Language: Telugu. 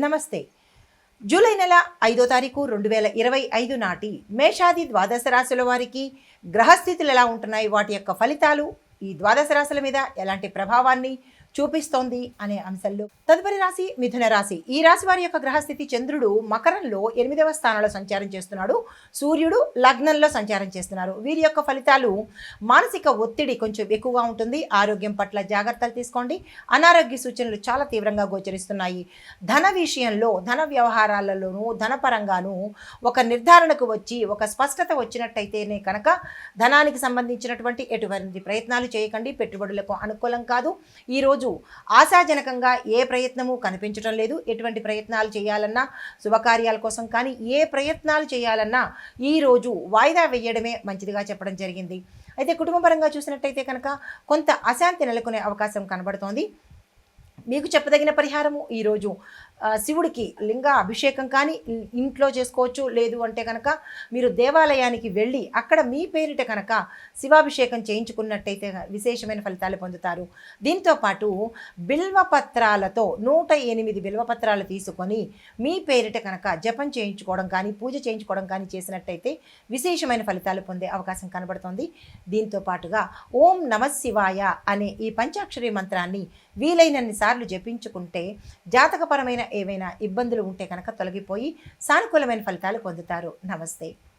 నమస్తే. జూలై నెల 5వ తారీఖు 2025 నాటి మేషాది ద్వాదశ రాశుల వారికి గ్రహస్థితులు ఎలా ఉంటున్నాయి, వాటి యొక్క ఫలితాలు ఈ ద్వాదశ రాశుల మీద ఎలాంటి ప్రభావాన్ని చూపిస్తోంది అనే అంశంలో తదుపరి రాశి మిథున రాశి. ఈ రాశి వారి యొక్క గ్రహస్థితి చంద్రుడు మకరంలో 8వ స్థానంలో సంచారం చేస్తున్నాడు, సూర్యుడు లగ్నంలో సంచారం చేస్తున్నారు. వీరి యొక్క ఫలితాలు మానసిక ఒత్తిడి కొంచెం ఎక్కువగా ఉంటుంది. ఆరోగ్యం పట్ల జాగ్రత్తలు తీసుకోండి. అనారోగ్య సూచనలు చాలా తీవ్రంగా గోచరిస్తున్నాయి. ధన విషయంలో, ధన వ్యవహారాలలోనూ, ధనపరంగానూ ఒక నిర్ధారణకు వచ్చి ఒక స్పష్టత వచ్చినట్టయితేనే కనుక ధనానికి సంబంధించినటువంటి ఎటువంటి ప్రయత్నాలు చేయకండి. పెట్టుబడులకు అనుకూలం కాదు. ఈరోజు ఆశాజనకంగా ఏ ప్రయత్నము కనిపించడం లేదు. ఎటువంటి ప్రయత్నాలు చేయాలన్నా, శుభకార్యాల కోసం కానీ ఏ ప్రయత్నాలు చేయాలన్నా ఈరోజు వాయిదా వేయడమే మంచిదిగా చెప్పడం జరిగింది. అయితే కుటుంబపరంగా చూసినట్టయితే కనుక కొంత అశాంతి నెలకొనే అవకాశం కనబడుతోంది. మీకు చెప్పదగిన పరిహారము ఈరోజు శివుడికి లింగ అభిషేకం కానీ ఇంట్లో చేసుకోవచ్చు. లేదు అంటే కనుక మీరు దేవాలయానికి వెళ్ళి అక్కడ మీ పేరిట కనుక శివాభిషేకం చేయించుకున్నట్టయితే విశేషమైన ఫలితాలు పొందుతారు. దీంతోపాటు బిల్వపత్రాలతో 108 బిల్వపత్రాలు తీసుకొని మీ పేరిట కనుక జపం చేయించుకోవడం కానీ, పూజ చేయించుకోవడం కానీ చేసినట్టయితే విశేషమైన ఫలితాలు పొందే అవకాశం కనబడుతుంది. దీంతో పాటుగా ఓం నమఃశివాయ అనే ఈ పంచాక్షరి మంత్రాన్ని వీలైనన్ని సార్లు జపించుకుంటే జాతకపరమైన ఏవైనా ఇబ్బందులు ఉంటే కనుక తొలగిపోయి సానుకూలమైన ఫలితాలు పొందుతారు. నమస్తే.